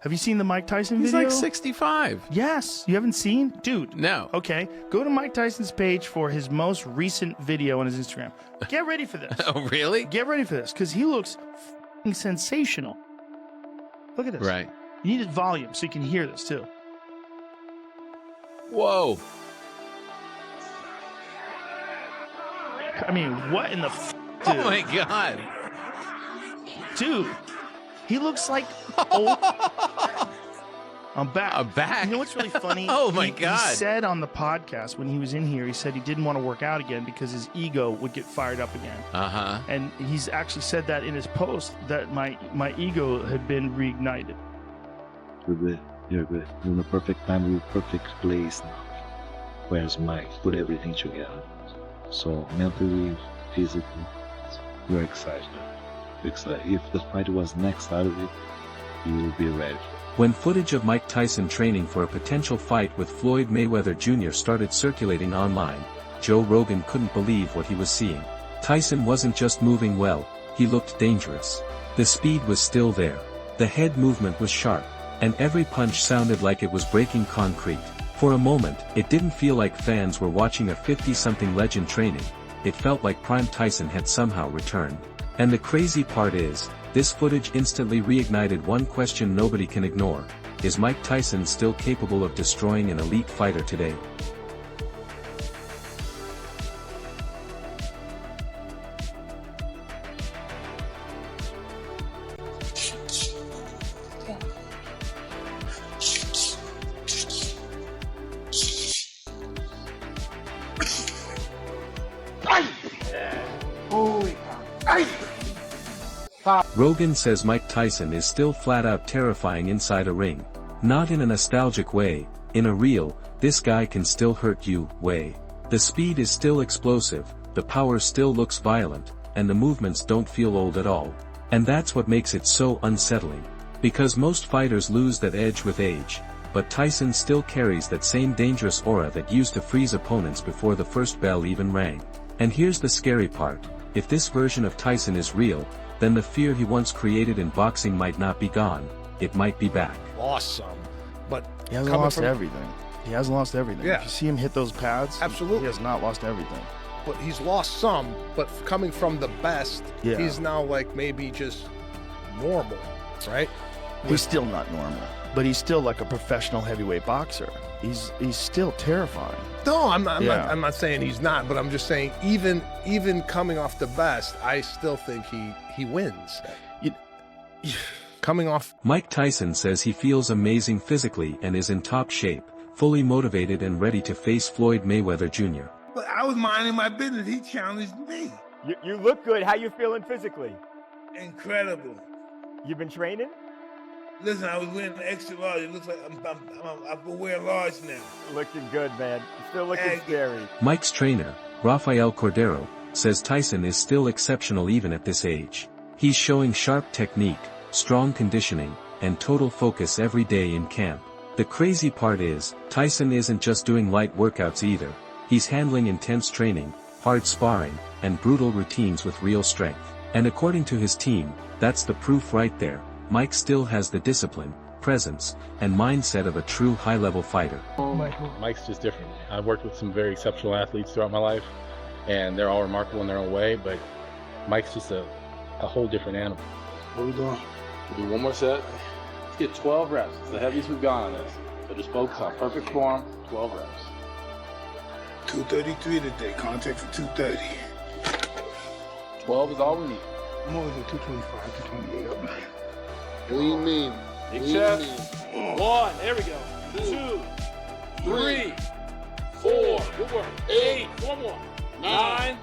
Have you seen the Mike Tyson He's video? like 65. Yes. You haven't seen? Dude. No. Okay. Go to Mike Tyson's page for his most recent video on his Instagram. Get ready for this. Oh, really? Get ready for this, because he looks f***ing sensational. Look at this. Right. You need volume so you can hear this, too. Whoa. I mean, what in the dude? Oh, my God. Dude, he looks like old. I'm back. I'm back. You know what's really funny? Oh, my God. He said on the podcast when he was in here, he said he didn't want to work out again because his ego would get fired up again. Uh-huh. And he's actually said that in his post, that my ego had been reignited. You're good. You're good. You're in the perfect time, you're perfect place now. Where's Mike? Put everything together. So mentally, physically, you're excited. If the fight was next out of it, you will be ready. When footage of Mike Tyson training for a potential fight with Floyd Mayweather Jr. started circulating online, Joe Rogan couldn't believe what he was seeing. Tyson wasn't just moving well, he looked dangerous. The speed was still there. The head movement was sharp, and every punch sounded like it was breaking concrete. For a moment, it didn't feel like fans were watching a 50-something legend training. It felt like Prime Tyson had somehow returned. And the crazy part is, this footage instantly reignited one question nobody can ignore. Is Mike Tyson still capable of destroying an elite fighter today? Rogan says Mike Tyson is still flat-out terrifying inside a ring. Not in a nostalgic way, in a real, this guy can still hurt you, way. The speed is still explosive, the power still looks violent, and the movements don't feel old at all. And that's what makes it so unsettling. Because most fighters lose that edge with age, but Tyson still carries that same dangerous aura that used to freeze opponents before the first bell even rang. And here's the scary part, if this version of Tyson is real, then the fear he once created in boxing might not be gone, it might be back. Lost some, but He hasn't lost everything. He hasn't lost everything. Yeah. If you see him hit those pads, Absolutely. he has not lost everything. but he's lost some. But coming from the best, Yeah. he's now like maybe just normal, right? He's still not normal, but he's still like a professional heavyweight boxer. He's still terrifying. No, I'm not. Yeah. I'm not saying he's not, but I'm just saying even coming off the best, I still think he wins. Coming off. Mike Tyson says he feels amazing physically and is in top shape, fully motivated and ready to face Floyd Mayweather Jr. But I was minding my business. He challenged me. You look good. How you feeling physically? Incredible. You been training? Listen, I was wearing an extra large. It looks like I can wear large now. Looking good, man. You still looking Thank you. scary. Mike's trainer, Rafael Cordero, says Tyson is still exceptional even at this age. He's showing sharp technique, strong conditioning, and total focus every day in camp. The crazy part is, Tyson isn't just doing light workouts either. He's handling intense training, hard sparring, and brutal routines with real strength. And according to his team, that's the proof right there. Mike still has the discipline, presence, and mindset of a true high-level fighter. Mike's just different. I've worked with some very exceptional athletes throughout my life, and they're all remarkable in their own way, but Mike's just a whole different animal. What are we doing? We'll do one more set. Let's get 12 reps. It's the heaviest we've gone on this. So just focus on perfect form, 12 reps. 233 today. Contact for 230. 12 is all we need. I'm always at 225, 228 up there. What do you mean? Big What do you chest. mean? 1, there we go. 2, 3, 4, good work. 8, 4 more. 9,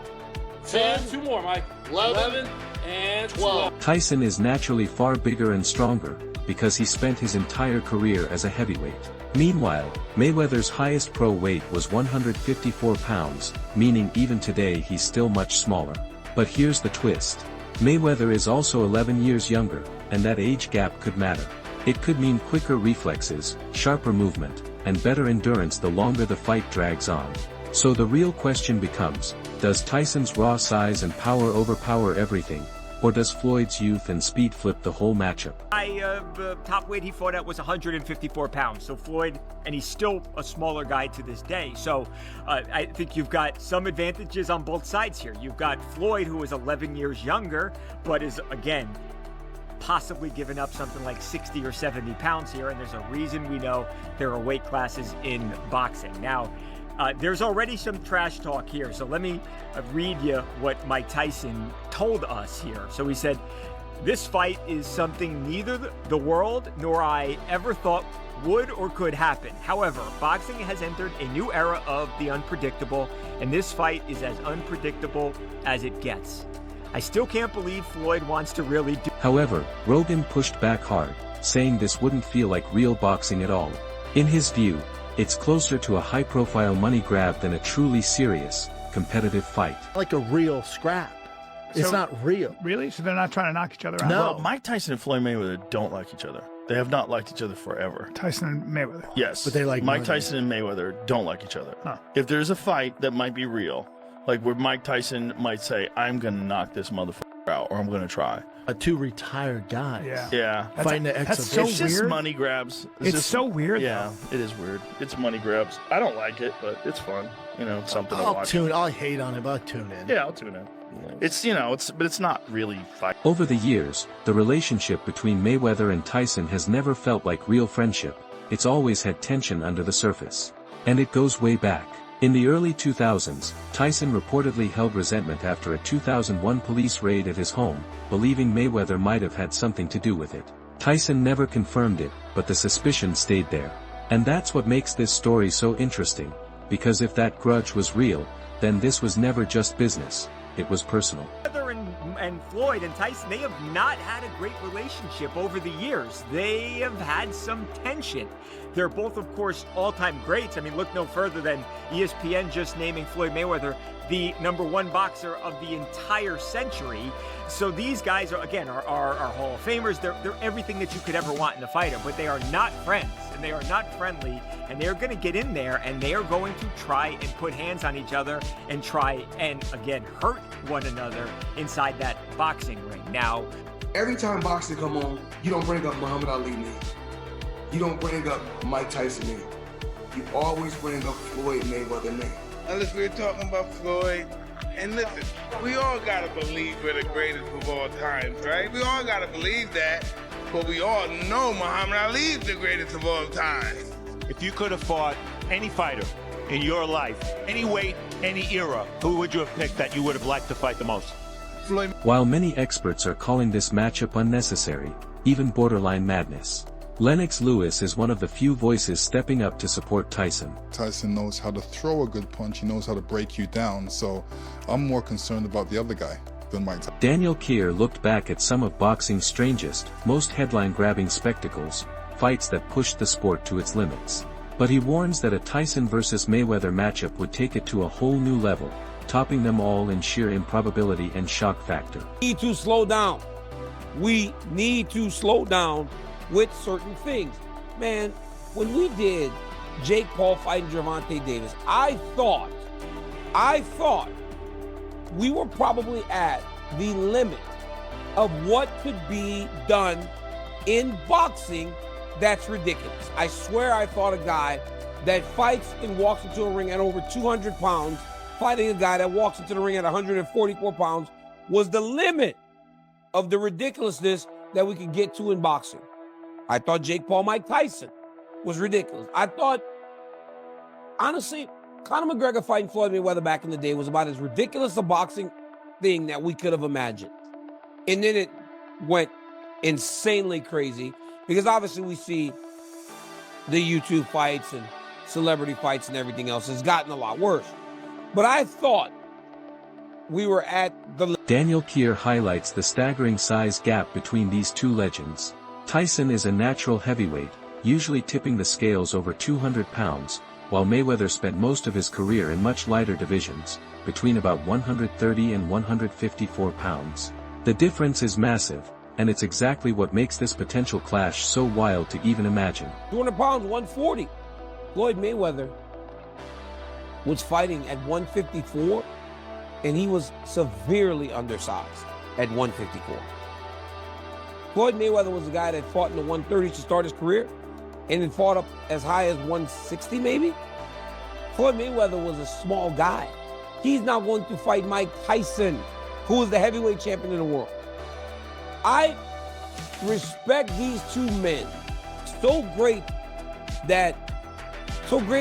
10, 2 more, Mike. 11, and 12. Tyson is naturally far bigger and stronger, because he spent his entire career as a heavyweight. Meanwhile, Mayweather's highest pro weight was 154 pounds, meaning even today he's still much smaller. But here's the twist. Mayweather is also 11 years younger, and that age gap could matter. It could mean quicker reflexes, sharper movement, and better endurance the longer the fight drags on. So the real question becomes, does Tyson's raw size and power overpower everything, Or does Floyd's youth and speed flip the whole matchup? The top weight he fought at was 154 pounds. So Floyd, and he's still a smaller guy to this day. So I think you've got some advantages on both sides here. You've got Floyd, who is 11 years younger, but is, again, possibly given up something like 60 or 70 pounds here. And there's a reason we know there are weight classes in boxing. Now, there's already some trash talk here. So let me read you what Mike Tyson told us here. So he said, "This fight is something neither the world nor I ever thought would or could happen. However, boxing has entered a new era of the unpredictable, and this fight is as unpredictable as it gets. I still can't believe Floyd wants to really do." However, Rogan pushed back hard, saying this wouldn't feel like real boxing at all. In his view, it's closer to a high-profile money grab than a truly serious, competitive fight. Like a real scrap. It's not real. Really? So they're not trying to knock each other out? No. Well, Mike Tyson and Floyd Mayweather don't like each other. They have not liked each other forever. Tyson and Mayweather. Yes. But they like Mike money. Tyson and Mayweather don't like each other. Huh. If there's a fight that might be real, like where Mike Tyson might say, "I'm going to knock this motherfucker out," or "I'm going to try." Two retired guys. Yeah. Yeah. Fighting the that's so It's just weird. money grabs. It's just, so weird, Yeah, it is weird. It's money grabs. I don't like it, but it's fun. You know, it's something to watch. I'll hate on it, but I'll tune in. Yeah, I'll tune in. It's, you know, but it's not really fight. Over the years, the relationship between Mayweather and Tyson has never felt like real friendship. It's always had tension under the surface. And it goes way back. In the early 2000s, Tyson reportedly held resentment after a 2001 police raid at his home, believing Mayweather might have had something to do with it. Tyson never confirmed it, but the suspicion stayed there. And that's what makes this story so interesting, because if that grudge was real, then this was never just business, it was personal. And Floyd and Tyson, they have not had a great relationship over the years. They have had some tension. They're both, of course, all-time greats. I mean, look no further than ESPN just naming Floyd Mayweather the #1 boxer of the entire century. So these guys are, again, are Hall of Famers. They're everything that you could ever want in a fighter, but they are not friends, and they are not friendly, and they're going to get in there, and they are going to try and put hands on each other and try and, again, hurt one another inside that boxing ring. Now, every time boxing come on, you don't bring up Muhammad Ali name. You don't bring up Mike Tyson name. You always bring up Floyd Mayweather name. Unless we're talking about Floyd, and listen, we all gotta believe we're the greatest of all times, right? We all gotta believe that, but we all know Muhammad Ali is the greatest of all time. If you could have fought any fighter in your life, any weight, any era, who would you have picked that you would have liked to fight the most? Floyd. While many experts are calling this matchup unnecessary, even borderline madness, Lennox Lewis is one of the few voices stepping up to support Tyson. Tyson knows how to throw a good punch, he knows how to break you down, so I'm more concerned about the other guy than Mike Tyson. Daniel Kier looked back at some of boxing's strangest, most headline-grabbing spectacles, fights that pushed the sport to its limits. But he warns that a Tyson versus Mayweather matchup would take it to a whole new level, topping them all in sheer improbability and shock factor. We need to slow down. We need to slow down with certain things. Man, when we did Jake Paul fighting Gervonta Davis, I thought we were probably at the limit of what could be done in boxing. That's ridiculous. I swear I thought a guy that fights and walks into a ring at over 200 pounds, fighting a guy that walks into the ring at 144 pounds, was the limit of the ridiculousness that we could get to in boxing. I thought Jake Paul, Mike Tyson was ridiculous. I thought, honestly, Conor McGregor fighting Floyd Mayweather back in the day was about as ridiculous a boxing thing that we could have imagined. And then it went insanely crazy because obviously we see the YouTube fights and celebrity fights and everything else has gotten a lot worse. But I thought we were at the... Daniel Kier highlights the staggering size gap between these two legends. Tyson is a natural heavyweight, usually tipping the scales over 200 pounds, while Mayweather spent most of his career in much lighter divisions, between about 130 and 154 pounds. The difference is massive, and it's exactly what makes this potential clash so wild to even imagine. 200 pounds, 140. Floyd Mayweather was fighting at 154, and he was severely undersized. at 154. Floyd Mayweather was a guy that fought in the 130s to start his career and then fought up as high as 160 maybe. Floyd Mayweather was a small guy. He's now going to fight Mike Tyson, who is the heavyweight champion in the world. I respect these two men so great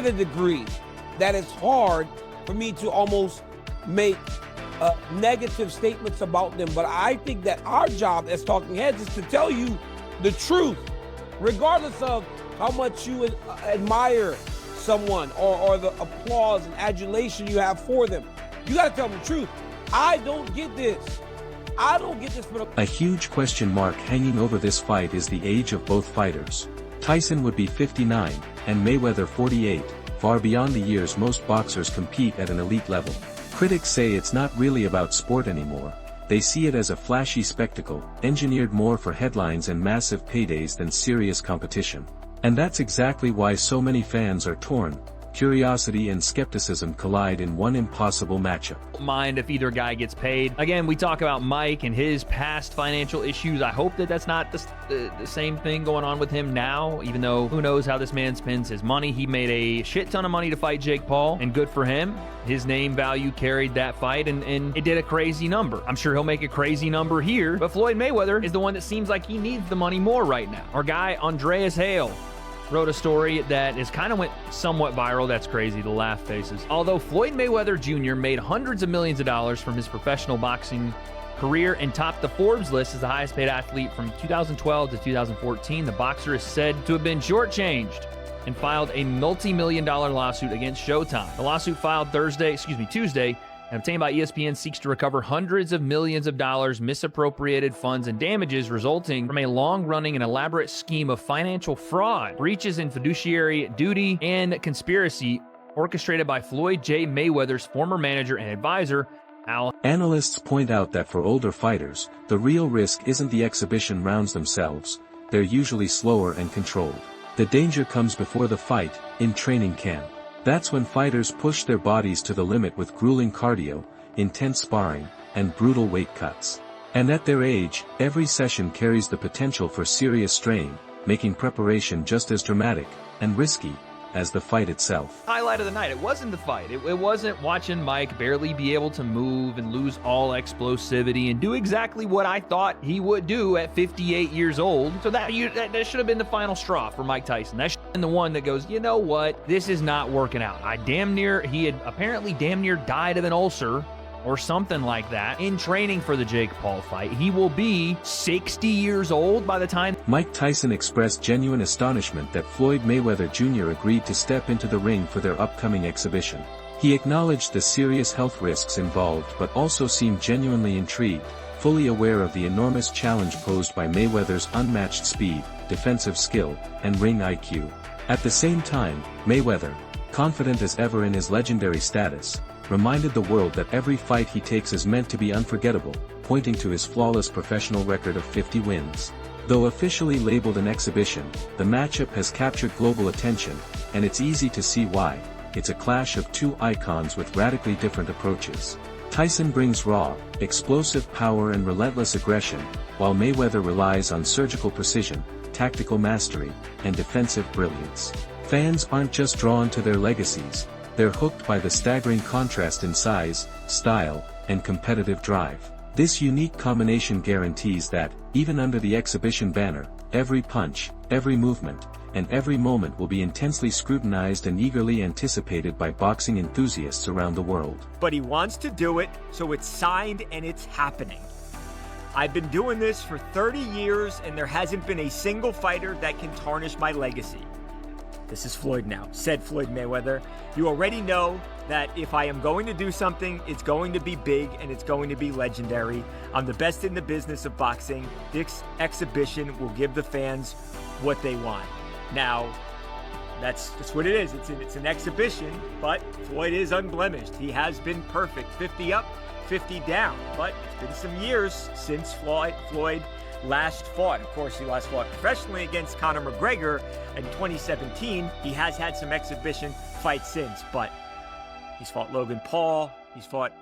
a degree that it's hard for me to almost make negative statements about them. But I think that our job as talking heads is to tell you the truth, regardless of how much you admire someone or the applause and adulation you have for them. You got to tell them the truth. I don't get this. I don't get this. A huge question mark hanging over this fight is the age of both fighters. Tyson would be 59, and Mayweather 48, far beyond the years most boxers compete at an elite level. Critics say it's not really about sport anymore. They see it as a flashy spectacle, engineered more for headlines and massive paydays than serious competition. And that's exactly why so many fans are torn. Curiosity and skepticism collide in one impossible matchup. Mind if either guy gets paid. Again, we talk about Mike and his past financial issues. I hope that that's not the same thing going on with him now, even though who knows how this man spends his money. He made a shit ton of money to fight Jake Paul, and good for him. His name value carried that fight, and it did a crazy number. I'm sure he'll make a crazy number here, but Floyd Mayweather is the one that seems like he needs the money more right now. Our guy, Andreas Hale, wrote a story that is kind of went somewhat viral. That's crazy, the laugh faces. Although Floyd Mayweather Jr. made hundreds of millions of dollars from his professional boxing career and topped the Forbes list as the highest paid athlete from 2012 to 2014, the boxer is said to have been shortchanged and filed a multi-million-dollar lawsuit against Showtime. The lawsuit filed Tuesday, and obtained by ESPN seeks to recover hundreds of millions of dollars, misappropriated funds, and damages resulting from a long-running and elaborate scheme of financial fraud, breaches in fiduciary duty, and conspiracy orchestrated by Floyd J. Mayweather's former manager and advisor, Al. Analysts point out that for older fighters, the real risk isn't the exhibition rounds themselves. They're usually slower and controlled. The danger comes before the fight, in training camp. That's when fighters push their bodies to the limit with grueling cardio, intense sparring, and brutal weight cuts. And at their age, every session carries the potential for serious strain, making preparation just as dramatic and risky as the fight itself. Highlight of the night, it wasn't the fight. It wasn't watching Mike barely be able to move and lose all explosivity and do exactly what I thought he would do at 58 years old. So that should have been the final straw for Mike Tyson. That should have been the one that goes, you know what, this is not working out. He had apparently damn near died of an ulcer or something like that in training for the Jake Paul fight. He will be 60 years old by the time. Mike Tyson expressed genuine astonishment that Floyd Mayweather Jr. agreed to step into the ring for their upcoming exhibition. He acknowledged the serious health risks involved but also seemed genuinely intrigued, fully aware of the enormous challenge posed by Mayweather's unmatched speed, defensive skill, and ring IQ. At the same time, Mayweather, confident as ever in his legendary status, reminded the world that every fight he takes is meant to be unforgettable, pointing to his flawless professional record of 50 wins. Though officially labeled an exhibition, the matchup has captured global attention, and it's easy to see why. It's a clash of two icons with radically different approaches. Tyson brings raw, explosive power and relentless aggression, while Mayweather relies on surgical precision, tactical mastery, and defensive brilliance. Fans aren't just drawn to their legacies, they're hooked by the staggering contrast in size, style, and competitive drive. This unique combination guarantees that, even under the exhibition banner, every punch, every movement, and every moment will be intensely scrutinized and eagerly anticipated by boxing enthusiasts around the world. But he wants to do it, so it's signed and it's happening. I've been doing this for 30 years, and there hasn't been a single fighter that can tarnish my legacy. This is Floyd now, said Floyd Mayweather. You already know that if I am going to do something, it's going to be big and it's going to be legendary. I'm the best in the business of boxing. This exhibition will give the fans what they want. Now, that's what it is. It's an exhibition, but Floyd is unblemished. He has been perfect. 50 up, 50 down. But it's been some years since Floyd last fought. Of course, he last fought professionally against Conor McGregor in 2017. He has had some exhibition fights since, but he's fought Logan Paul, He's fought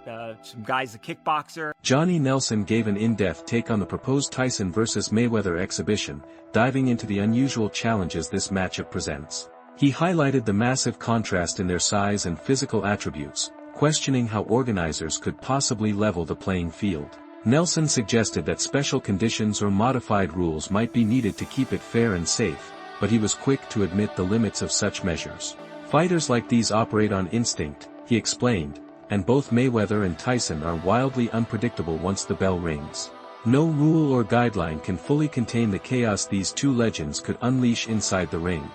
some guys, a kickboxer. Johnny Nelson gave an in-depth take on the proposed Tyson vs. Mayweather exhibition, diving into the unusual challenges this matchup presents. He highlighted the massive contrast in their size and physical attributes, questioning how organizers could possibly level the playing field. Nelson suggested that special conditions or modified rules might be needed to keep it fair and safe, but he was quick to admit the limits of such measures. Fighters like these operate on instinct, he explained, and both Mayweather and Tyson are wildly unpredictable once the bell rings. No rule or guideline can fully contain the chaos these two legends could unleash inside the ring.